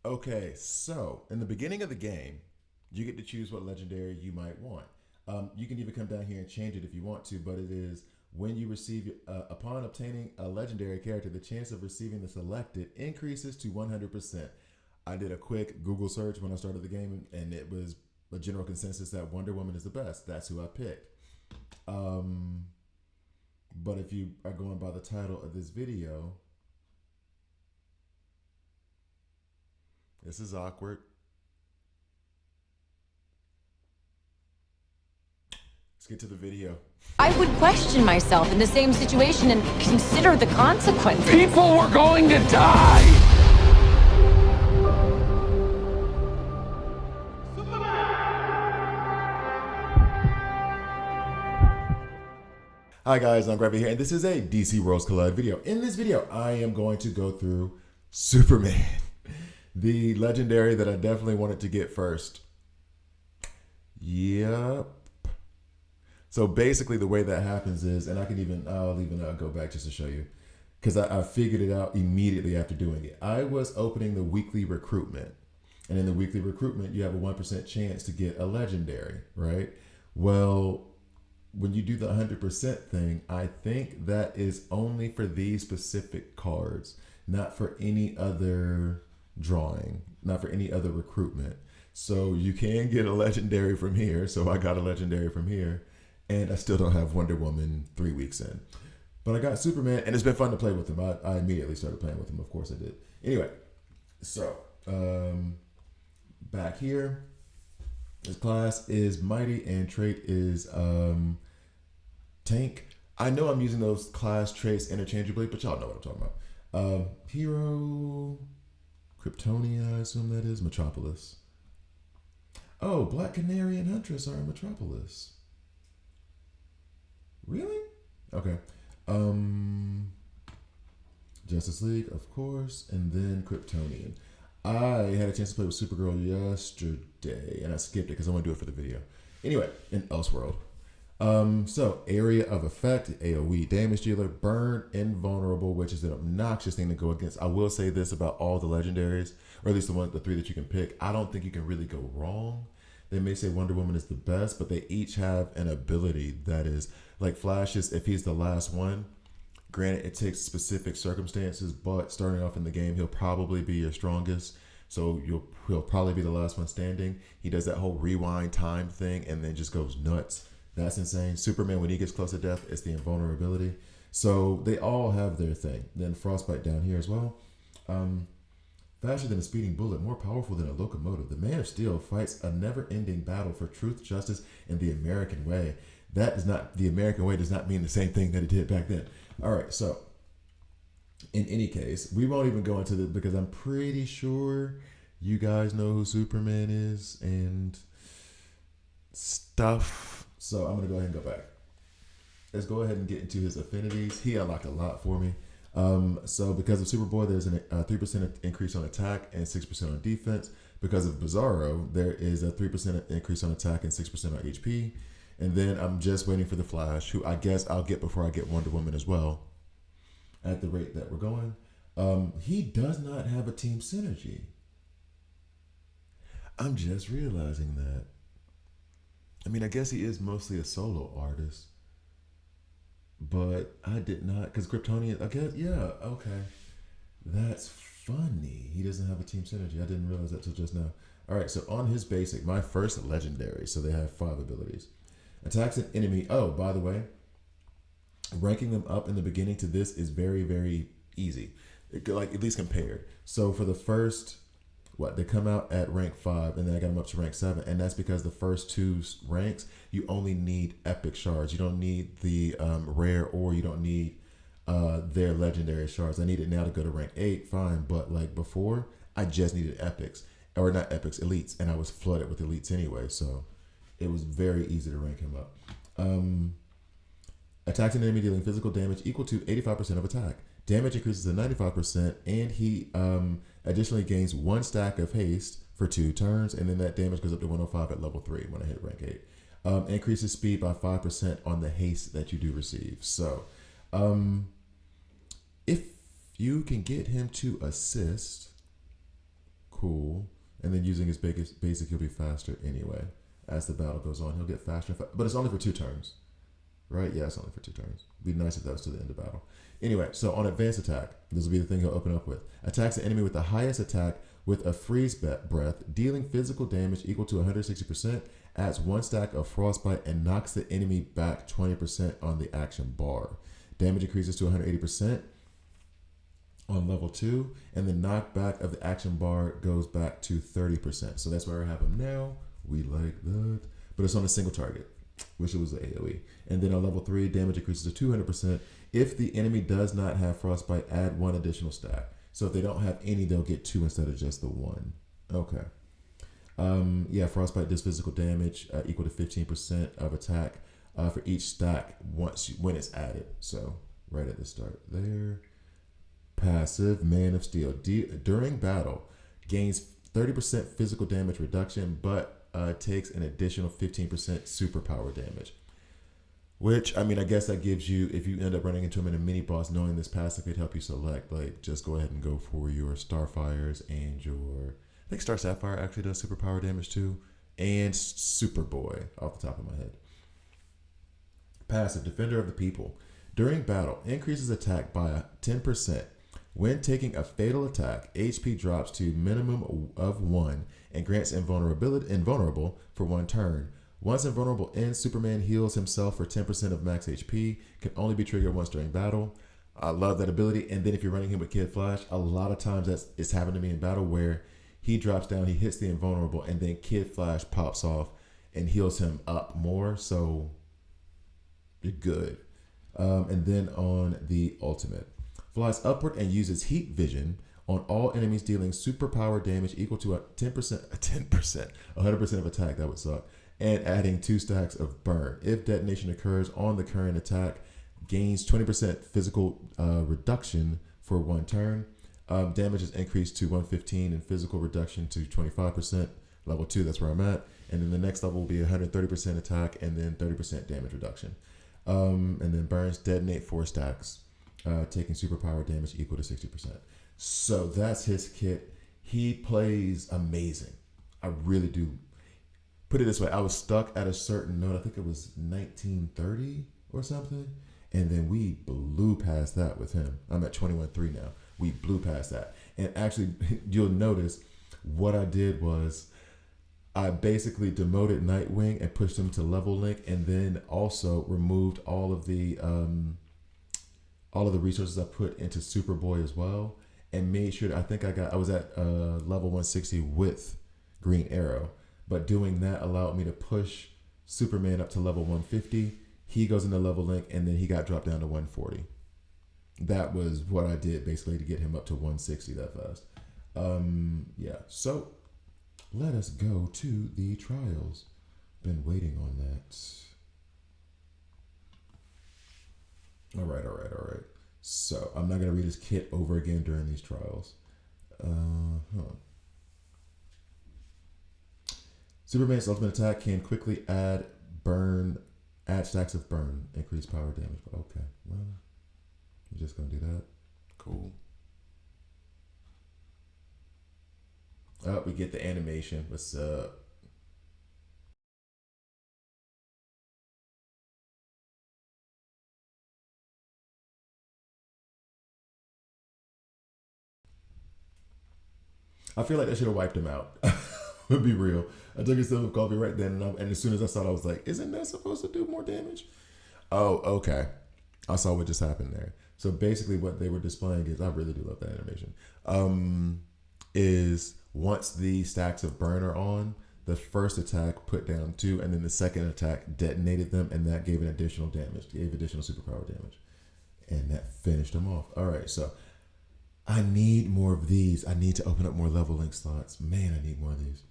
Okay, so in the beginning of the game, you get to choose what legendary you might want. You can even come down here and change it if you want to, but it is when you receive, upon obtaining a legendary character, the chance of receiving the selected increases to 100%. I did a quick Google search when I started the game, and it was a general consensus that Wonder Woman is the best. That's who I picked. Um, but if you are going by the title of this video, this is awkward. Let's get to the video. I would question myself in the same situation and consider the consequences. People were going to die! Hi guys, I'm Gravy here, and this is a DC Worlds Collide video. In this video, I am going to go through Superman, the legendary that I definitely wanted to get first. Yep. So basically the way that happens is, and I'll even go back just to show you, because I figured it out immediately after doing it. I was opening the weekly recruitment, and in the weekly recruitment, you have a 1% chance to get a legendary, right? Well, when you do the 100% thing, I think that is only for these specific cards, not for any other drawing, not for any other recruitment. So you can get a legendary from here. So I got a legendary from here, and I still don't have Wonder Woman 3 weeks in. But I got Superman, and it's been fun to play with him. I immediately started playing with him. Of course I did. Anyway, so back here, his class is Mighty, and trait is Tank. I know I'm using those class traits interchangeably, but y'all know what I'm talking about. Hero, Kryptonia, I assume that is Metropolis. Oh, Black Canary and Huntress are in Metropolis. Really? Okay. Justice League, of course, and then Kryptonian. I had a chance to play with Supergirl yesterday, and I skipped it because I want to do it for the video. Anyway, in Elseworld. So area of effect, AoE damage dealer, burn, invulnerable, which is an obnoxious thing to go against. I will say this about all the legendaries, or at least the three that you can pick. I don't think you can really go wrong. They may say Wonder Woman is the best, but they each have an ability that is like Flash's. If he's the last one, granted it takes specific circumstances, but starting off in the game, he'll probably be your strongest. So he'll probably be the last one standing. He does that whole rewind time thing and then just goes nuts. That's insane. Superman, when he gets close to death, it's the invulnerability. So they all have their thing. Then Frostbite down here as well. Faster than a speeding bullet, more powerful than a locomotive. The Man of Steel fights a never-ending battle for truth, justice, and the American way. The American way does not mean the same thing that it did back then. All right, so in any case, we won't even go into this because I'm pretty sure you guys know who Superman is and stuff. So I'm going to go ahead and go back. Let's go ahead and get into his affinities. He unlocked a lot for me. So because of Superboy, there's a 3% increase on attack and 6% on defense. Because of Bizarro, there is a 3% increase on attack and 6% on HP. And then I'm just waiting for the Flash, who I guess I'll get before I get Wonder Woman as well, at the rate that we're going. He does not have a team synergy. I'm just realizing that. I mean, I guess he is mostly a solo artist. But I did not, because Kryptonian, I guess, yeah, okay. That's funny. He doesn't have a team synergy. I didn't realize that till just now. All right, so on his basic, my first legendary, so they have 5 abilities. Attacks an enemy. Oh, by the way, ranking them up in the beginning to this is very, very easy. Like, at least compared. So for the first, they come out at rank 5, and then I got them up to rank 7, and that's because the first 2 ranks, you only need epic shards. You don't need the rare, or you don't need their legendary shards. I need it now to go to rank 8, fine, but like before, I just needed epics, or not epics, elites, and I was flooded with elites anyway, so it was very easy to rank him up. Attacks an enemy dealing physical damage equal to 85% of attack. Damage increases to 95%, and he additionally gains 1 stack of haste for 2 turns, and then that damage goes up to 105 at level 3 when I hit rank 8. Increases speed by 5% on the haste that you do receive. So, if you can get him to assist, cool. And then using his basic, he'll be faster anyway. As the battle goes on, he'll get faster. But it's only for 2 turns. Right? Yeah, it's only for 2 turns. It'd be nice if that was to the end of battle. Anyway, so on advanced attack, this will be the thing he'll open up with. Attacks the enemy with the highest attack with a freeze breath, dealing physical damage equal to 160%, adds 1 stack of frostbite, and knocks the enemy back 20% on the action bar. Damage increases to 180% on level 2, and the knockback of the action bar goes back to 30%. So that's where I have him now. We like that. But it's on a single target. Wish it was the AoE. And then on level 3, damage increases to 200%. If the enemy does not have frostbite, add 1 additional stack. So if they don't have any, they'll get 2 instead of just the 1. Okay. Yeah, frostbite does physical damage equal to 15% of attack for each stack when it's added. So right at the start there. Passive, Man of Steel. During battle, gains 30% physical damage reduction, but takes an additional 15% superpower damage. Which, I mean, I guess that gives you, if you end up running into him in a mini boss, knowing this passive could help you select. Like, just go ahead and go for your Starfires and your, I think Star Sapphire actually does superpower damage too, and Superboy off the top of my head. Passive, Defender of the People. During battle, increases attack by 10%. When taking a fatal attack, HP drops to minimum of 1 and grants invulnerable for 1 turn. Once invulnerable ends, Superman heals himself for 10% of max HP. Can only be triggered once during battle. I love that ability. And then if you're running him with Kid Flash, a lot of times it's happened to me in battle where he drops down, he hits the invulnerable, and then Kid Flash pops off and heals him up more. So you're good. And then on the ultimate, flies upward and uses heat vision on all enemies, dealing superpower damage equal to a 100% of attack. That would suck. And adding 2 stacks of burn. If detonation occurs on the current attack, gains 20% physical reduction for 1 turn. Damage is increased to 115 and physical reduction to 25%. Level 2, that's where I'm at. And then the next level will be 130% attack and then 30% damage reduction. And then burns, detonate 4 stacks, taking superpower damage equal to 60%. So that's his kit. He plays amazing. I really do. Put it this way, I was stuck at a certain note. I think it was 1930 or something. And then we blew past that with him. I'm at 21.3 now. We blew past that. And actually, you'll notice what I did was I basically demoted Nightwing and pushed him to level link, and then also removed all of the resources I put into Superboy as well, and made sure that I was at level 160 with Green Arrow. But doing that allowed me to push Superman up to level 150. He goes into level link, and then he got dropped down to 140. That was what I did basically to get him up to 160 that fast. Yeah, so let us go to the trials. Been waiting on that. All right. So I'm not going to read his kit over again during these trials. Superman's ultimate attack can quickly add stacks of burn, increase power damage. Okay, well, we're just going to do that. Cool. We get the animation. What's up? I feel like I should have wiped him out. To be real, I took a sip of coffee right then, and as soon as I saw it, I was like, "Isn't that supposed to do more damage?" Oh, okay. I saw what just happened there. So basically, what they were displaying is, I really do love that animation. Is once the stacks of burn are on, the first attack put down 2, and then the second attack detonated them, and that gave additional superpower damage, and that finished them off. All right, so I need more of these. I need to open up more level link slots. Man, I need more of these.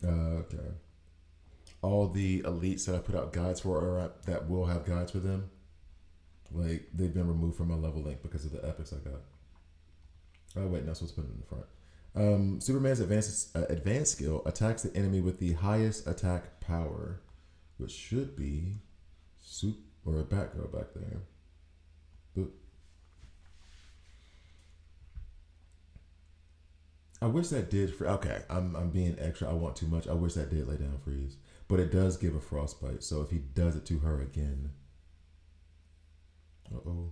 Okay. All the elites that I put out guides for are that will have guides for them. Like, they've been removed from my level link because of the epics I got. Oh wait, no, so let's put it in the front. Superman's advanced skill attacks the enemy with the highest attack power, which should be or a Batgirl back there. Boop. I wish that did. Okay, I'm being extra. I want too much. I wish that did lay down freeze, but it does give a frostbite. So if he does it to her again, uh-oh.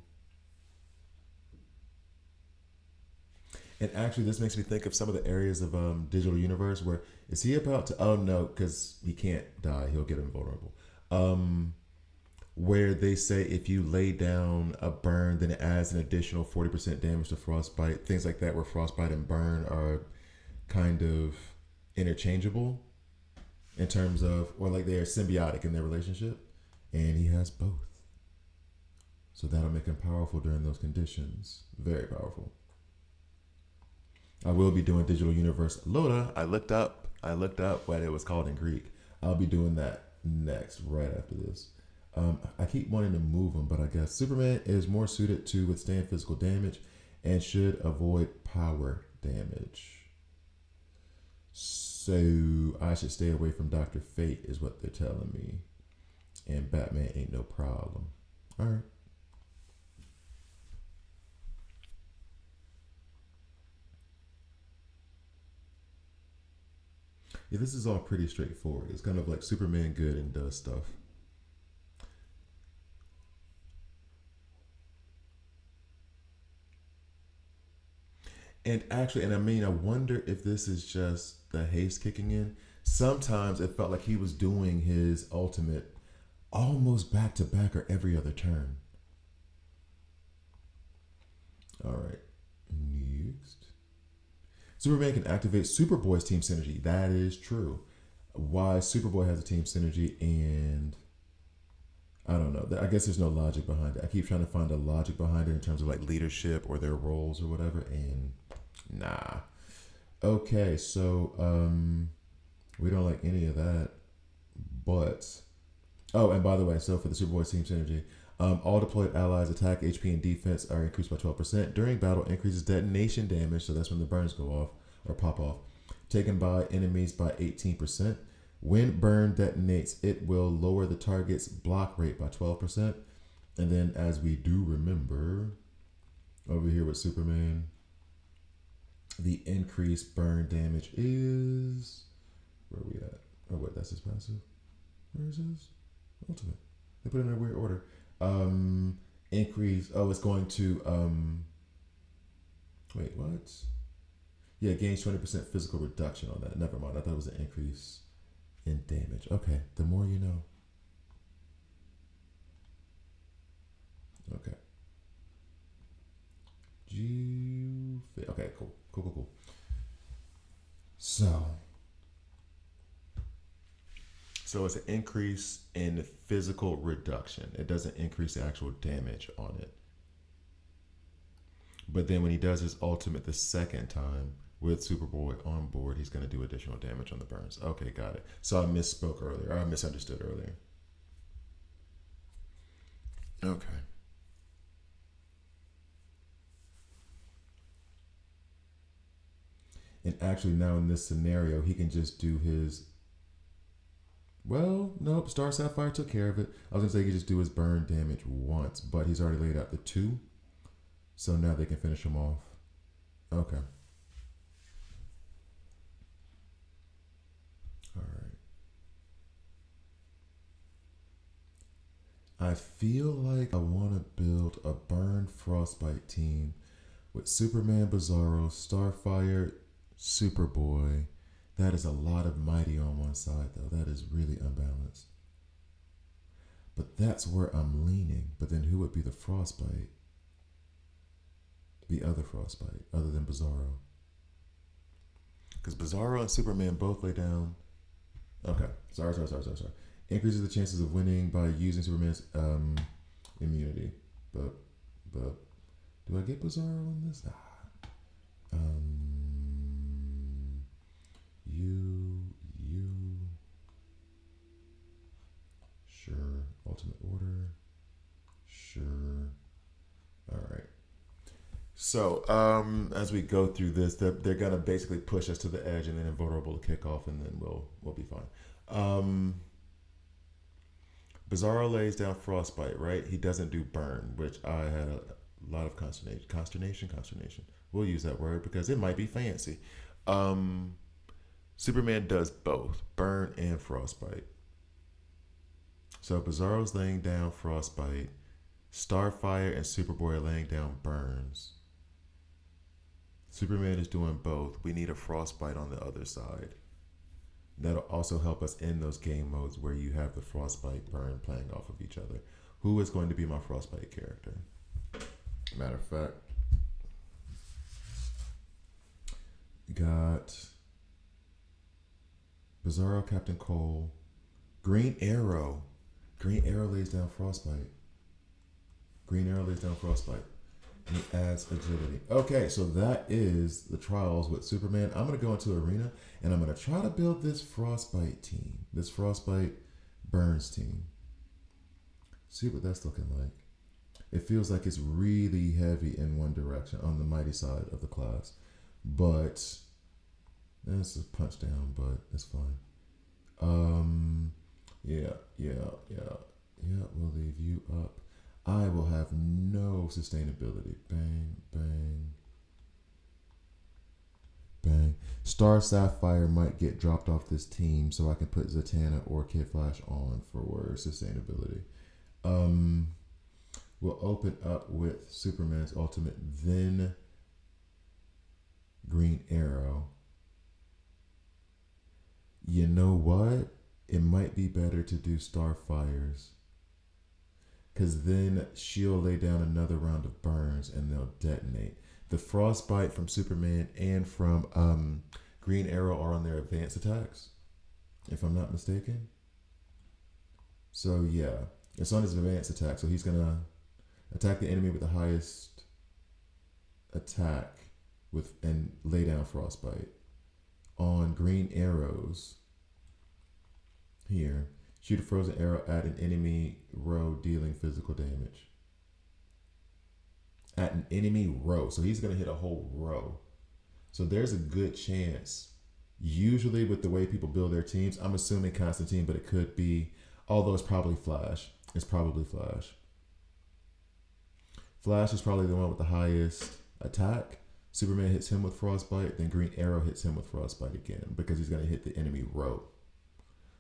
And actually, this makes me think of some of the areas of digital universe where is he about to? Oh no, because he can't die. He'll get invulnerable. Where they say if you lay down a burn, then it adds an additional 40% damage to frostbite. Things like that, where frostbite and burn are kind of interchangeable in terms of, or like they are symbiotic in their relationship, and he has both. So that'll make him powerful during those conditions. Very powerful. I will be doing Digital Universe Loda. I looked up what it was called in Greek. I'll be doing that next, right after this. I keep wanting to move him, but I guess Superman is more suited to withstand physical damage and should avoid power damage. So I should stay away from Dr. Fate is what they're telling me. And Batman ain't no problem. All right. Yeah, this is all pretty straightforward. It's kind of like Superman good and does stuff. And actually, and I mean, I wonder if this is just the haste kicking in. Sometimes it felt like he was doing his ultimate almost back to back or every other turn. All right. Next. Superman can activate Superboy's team synergy. That is true. Why Superboy has a team synergy and I don't know. I guess there's no logic behind it. I keep trying to find a logic behind it in terms of like leadership or their roles or whatever, and nah. Okay, so we don't like any of that. But and by the way, so for the Superboy team synergy, all deployed allies attack, HP, and defense are increased by 12%. During battle, increases detonation damage, so that's when the burns go off or pop off, taken by enemies by 18%. When burn detonates, it will lower the target's block rate by 12%. And then, as we do remember, over here with Superman, the increased burn damage is... Where are we at? Oh, wait, that's his passive. Where is his? Ultimate. They put it in a weird order. Increase... Oh, it's going to... Wait, what? Yeah, gains 20% physical reduction on that. Never mind. I thought it was an increase in damage. Okay, the more you know. Okay. Okay, cool. So it's an increase in physical reduction. It doesn't increase the actual damage on it. But then when he does his ultimate the second time with Superboy on board, he's going to do additional damage on the burns. Okay, got it. So I misspoke earlier. I misunderstood earlier. Okay. And actually now in this scenario, he can just do his... Well, nope. Star Sapphire took care of it. I was going to say he could just do his burn damage once, but he's already laid out the 2. So now they can finish him off. Okay. All right. I feel like I want to build a burn frostbite team with Superman, Bizarro, Starfire, Superboy. That is a lot of mighty on one side, though. That is really unbalanced. But that's where I'm leaning. But then who would be the frostbite? The other frostbite, other than Bizarro. Because Bizarro and Superman both lay down. Okay, sorry. Increases the chances of winning by using Superman's immunity. But do I get Bizarro on this? You. Sure. Ultimate Order. Sure. All right. So, as we go through this, they're gonna basically push us to the edge and then invulnerable to kick off, and then we'll be fine. Bizarro lays down frostbite, right? He doesn't do burn, which I had a lot of consternation. We'll use that word because it might be fancy. Superman does both, burn and frostbite. So Bizarro's laying down frostbite. Starfire and Superboy are laying down burns. Superman is doing both. We need a frostbite on the other side. That'll also help us in those game modes where you have the frostbite burn playing off of each other. Who is going to be my frostbite character? Matter of fact, got Bizarro, Captain Cole, Green Arrow. Green Arrow lays down frostbite. Green Arrow lays down frostbite. And he adds agility. Okay, so that is the trials with Superman. I'm going to go into Arena, and I'm going to try to build this frostbite team. This frostbite burns team. See what that's looking like. It feels like it's really heavy in one direction on the mighty side of the class. But it's a punch down, but it's fine. Yeah. We'll leave you up. I will have no sustainability. Bang, bang, bang. Star Sapphire might get dropped off this team, so I can put Zatanna or Kid Flash on for sustainability. We'll open up with Superman's ultimate, then Green Arrow. You know what? It might be better to do Starfires, because then she'll lay down another round of burns and they'll detonate. The frostbite from Superman and from Green Arrow are on their advanced attacks, if I'm not mistaken. So yeah, it's on his advanced attack. So he's gonna attack the enemy with the highest attack with and lay down frostbite. On Green Arrows, here, shoot a frozen arrow at an enemy row, dealing physical damage. At an enemy row. So he's going to hit a whole row. So there's a good chance, usually with the way people build their teams, I'm assuming Constantine, but it could be, although it's probably Flash. It's probably Flash. Flash is probably the one with the highest attack. Superman hits him with frostbite, then Green Arrow hits him with frostbite again because he's going to hit the enemy row.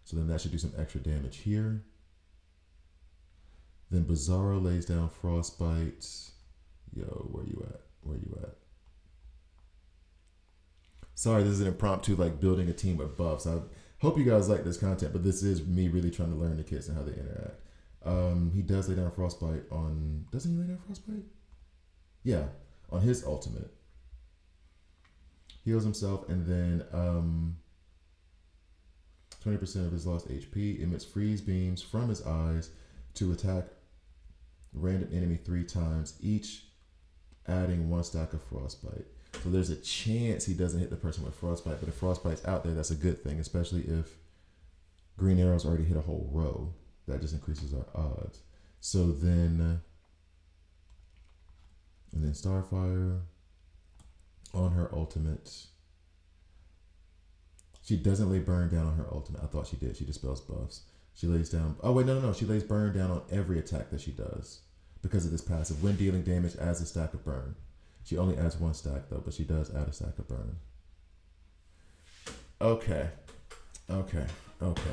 So then that should do some extra damage here. Then Bizarro lays down frostbite. Yo, where you at? Where you at? Sorry, this is an impromptu like building a team with buffs. I hope you guys like this content, but this is me really trying to learn the kids and how they interact. He does lay down frostbite on. Doesn't he lay down frostbite? Yeah, on his ultimate. Heals himself and then 20% of his lost HP, emits freeze beams from his eyes to attack random enemy 3 times, each adding 1 stack of frostbite. So there's a chance he doesn't hit the person with frostbite, but if frostbite's out there, that's a good thing, especially if Green Arrow's already hit a whole row. That just increases our odds. So then, and then Starfire on her ultimate. She doesn't lay burn down on her ultimate. I thought she did. She dispels buffs. She lays down. Oh, wait, no. She lays burn down on every attack that she does because of this passive. When dealing damage, adds a stack of burn. She only adds 1 stack, though, but she does add a stack of burn. Okay.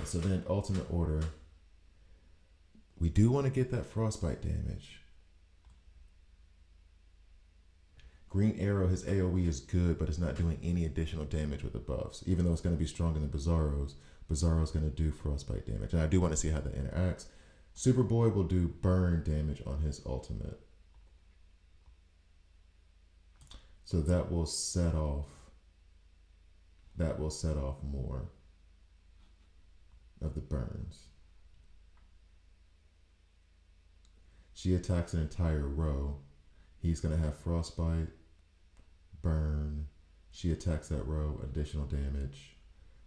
So then, ultimate order. We do want to get that frostbite damage. Green Arrow, his AoE is good, but it's not doing any additional damage with the buffs. Even though it's going to be stronger than Bizarro's, Bizarro's going to do frostbite damage. And I do want to see how that interacts. Superboy will do burn damage on his ultimate. So that will set off more of the burns. She attacks an entire row. He's going to have frostbite, burn. She attacks that row, additional damage.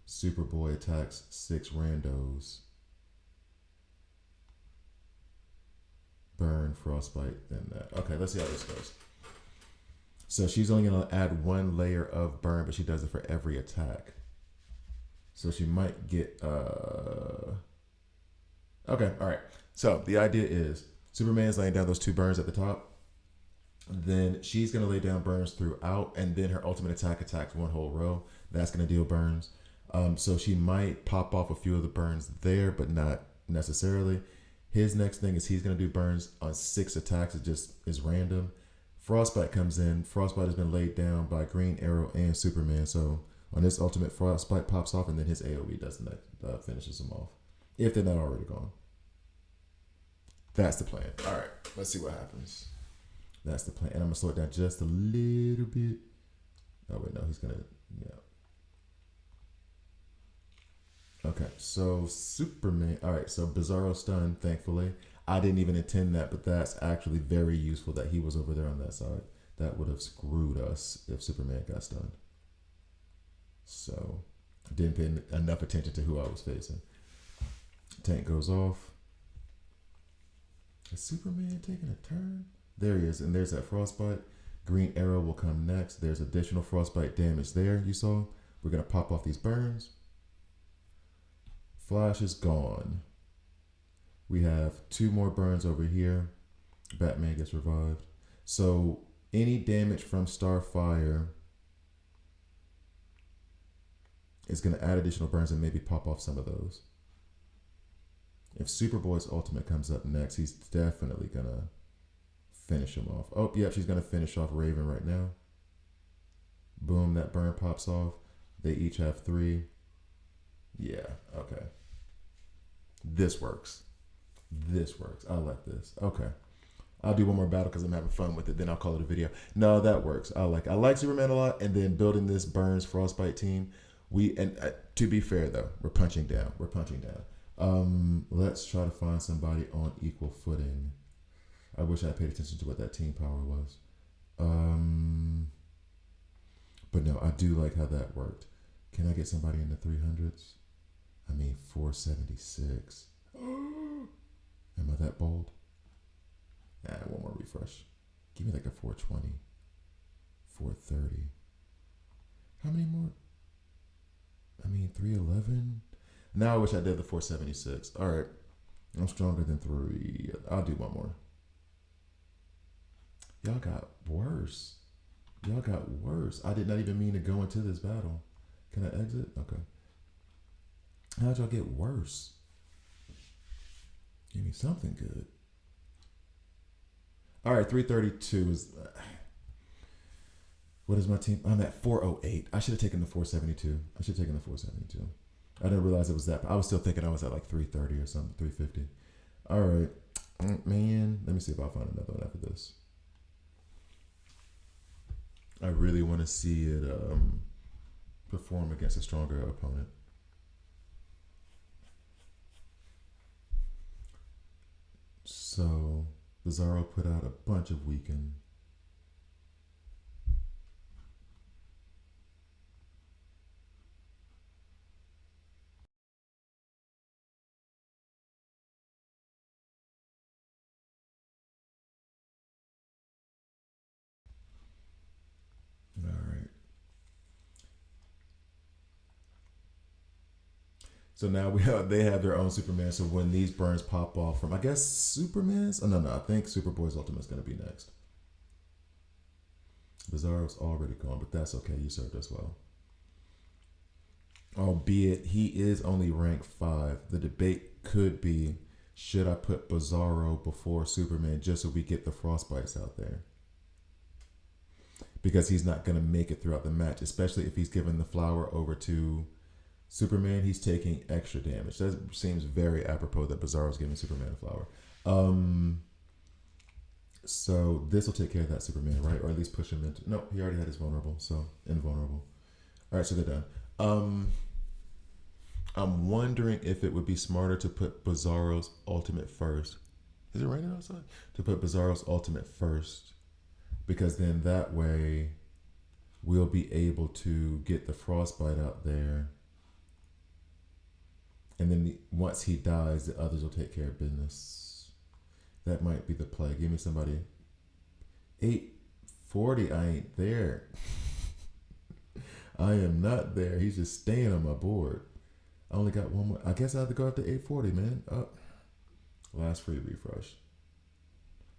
Superboy attacks 6 randos. Burn, frostbite, then that. Okay, let's see how this goes. So she's only going to add 1 layer of burn, but she does it for every attack. So she might get... Okay, all right. So the idea is Superman's laying down those 2 burns at the top. Then she's going to lay down burns throughout, and then her ultimate attack attacks one whole row. That's going to deal burns. So she might pop off a few of the burns there, but not necessarily. His next thing is he's going to do burns on 6 attacks. It just is random. Frostbite comes in. Frostbite has been laid down by Green Arrow and Superman. So on this ultimate, Frostbite pops off, and then his AoE does the next, finishes them off. If they're not already gone. That's the plan. All right, let's see what happens. That's the plan. And I'm going to slow it down just a little bit. Oh, wait, no, he's going to, yeah. Okay, so Superman. All right, so Bizarro stun, thankfully. I didn't even intend that, but that's actually very useful that he was over there on that side. That would have screwed us if Superman got stunned. So, I didn't pay enough attention to who I was facing. Tank goes off. Is Superman taking a turn? There he is, and there's that Frostbite. Green Arrow will come next. There's additional Frostbite damage there, you saw. We're going to pop off these burns. Flash is gone. We have 2 more burns over here. Batman gets revived. So any damage from Starfire is going to add additional burns and maybe pop off some of those. If Superboy's ultimate comes up next, he's definitely going to finish him off. Oh, yeah, she's going to finish off Raven right now. Boom, that burn pops off. They each have 3. Yeah, okay. This works. This works. I like this. Okay. I'll do one more battle because I'm having fun with it. Then I'll call it a video. No, that works. I like Superman a lot. And then building this Burns Frostbite team. To be fair though, we're punching down. Let's try to find somebody on equal footing. I wish I paid attention to what that team power was. But no, I do like how that worked. Can I get somebody in the 300s? I mean, 476. Am I that bold? One more refresh. Give me like a 420. 430. How many more? I mean, 311. Now I wish I did the 476. All right. I'm stronger than 3. I'll do one more. Y'all got worse. I did not even mean to go into this battle. Can I exit? Okay. How'd y'all get worse? Give me something good. All right, 332 is... what is my team? I'm at 408. I should have taken the 472. I didn't realize it was that. I was still thinking I was at like 330 or something, 350. All right. Man, let me see if I'll find another one after this. I really want to see it perform against a stronger opponent. So, Bizarro put out a bunch of weaken. All right. So now they have their own Superman. So when these burns pop off from, I guess, Superman's? Oh, no, I think Superboy's ultimate is going to be next. Bizarro's already gone, but that's okay. You served us well. Albeit, he is only rank 5. The debate could be, should I put Bizarro before Superman just so we get the frostbites out there? Because he's not going to make it throughout the match, especially if he's given the flower over to Superman. He's taking extra damage. That seems very apropos that Bizarro's giving Superman a flower. So this will take care of that Superman, right? Or at least push him into... No, he already had his vulnerable, so invulnerable. All right, so they're done. I'm wondering if it would be smarter to put Bizarro's ultimate first. Is it raining outside? To put Bizarro's ultimate first. Because then that way we'll be able to get the frostbite out there. And then once he dies, the others will take care of business. That might be the play. Give me somebody. 840, I ain't there. I am not there. He's just staying on my board. I only got one more. I guess I have to go up to 840, man. Last free refresh.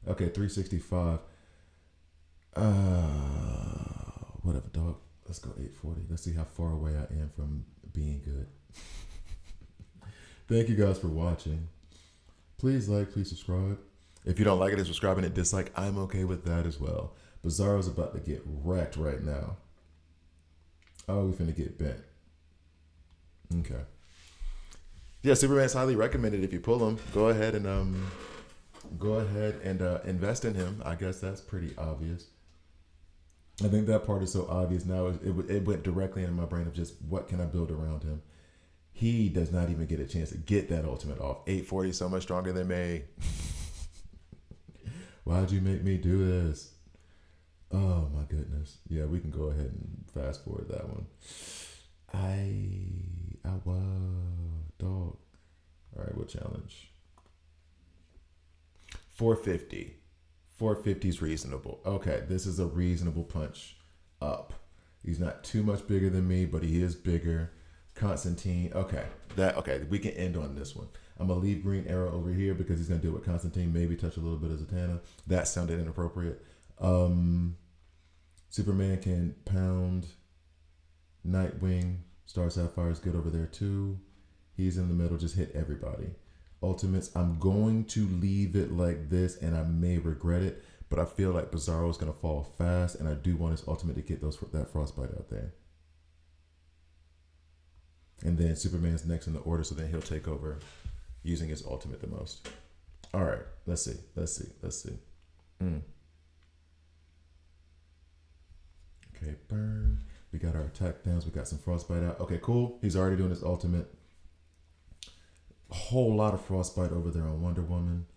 Okay, 365. Whatever, dog. Let's go 840. Let's see how far away I am from being good. Thank you guys for watching. Please like, please subscribe. If you don't like it and subscribe and dislike, I'm okay with that as well. Bizarro's about to get wrecked right now. Oh, we finna get bent. Okay. Yeah, Superman's highly recommended. If you pull him, go ahead and invest in him. I guess that's pretty obvious. I think that part is so obvious now. It went directly into my brain of just what can I build around him. He does not even get a chance to get that ultimate off. 840 is so much stronger than me. Why'd you make me do this? Oh my goodness. Yeah, we can go ahead and fast forward that one. Dog. All right, we'll challenge. 450. 450 is reasonable. Okay, this is a reasonable punch up. He's not too much bigger than me, but he is bigger. Constantine. Okay, we can end on this one. I'm gonna leave Green Arrow over here because he's gonna deal with Constantine. Maybe touch a little bit of Zatanna. That sounded inappropriate. Superman can pound. Nightwing. Star Sapphire is good over there too. He's in the middle. Just hit everybody. Ultimates, I'm going to leave it like this, and I may regret it, but I feel like Bizarro is going to fall fast, and I do want his ultimate to get that frostbite out there. And then Superman's next in the order, so then he'll take over using his ultimate the most. All right, let's see. Okay, burn. We got our attack downs. We got some frostbite out. Okay, cool. He's already doing his ultimate. A whole lot of frostbite over there on Wonder Woman,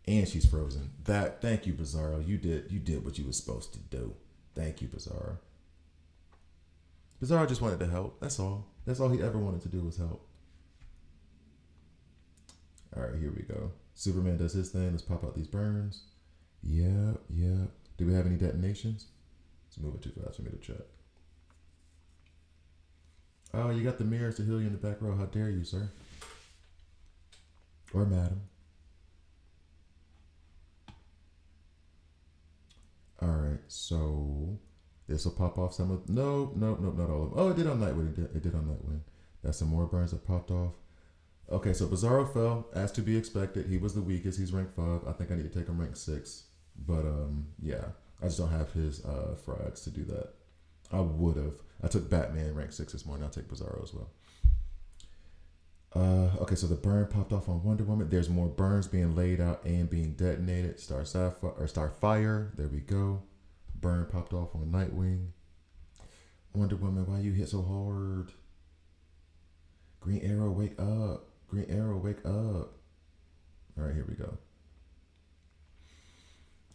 and she's frozen. Thank you, Bizarro. You did what you were supposed to do. Thank you, Bizarro. Bizarro just wanted to help. That's all. That's all he ever wanted to do was help. All right, here we go. Superman does his thing. Let's pop out these burns. Yeah. Do we have any detonations? Let's move it too fast for me to check. Oh, you got the mirrors to heal you in the back row. How dare you, sir? Or madam. All right, so this will pop off some of. No, not all of them. Oh, it did on Nightwing. It did on Nightwing. That's some more burns that popped off. Okay, so Bizarro fell as to be expected. He was the weakest. He's rank 5. I think I need to take him rank 6. But yeah, I just don't have his frags to do that. I would have. I took Batman rank 6 this morning. I'll take Bizarro as well. Okay, so the burn popped off on Wonder Woman. There's more burns being laid out and being detonated. Starfire. There we go. Burn popped off on Nightwing. Wonder Woman, why you hit so hard? Green Arrow, wake up. Green Arrow, wake up. All right, here we go.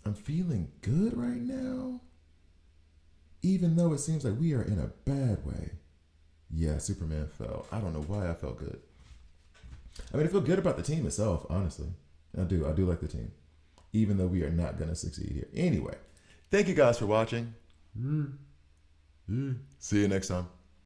I'm feeling good right now, even though it seems like we are in a bad way. Yeah, Superman fell. I don't know why I felt good. I mean, I feel good about the team itself, honestly. I do like the team, even though we are not going to succeed here. Anyway, thank you guys for watching. See you next time.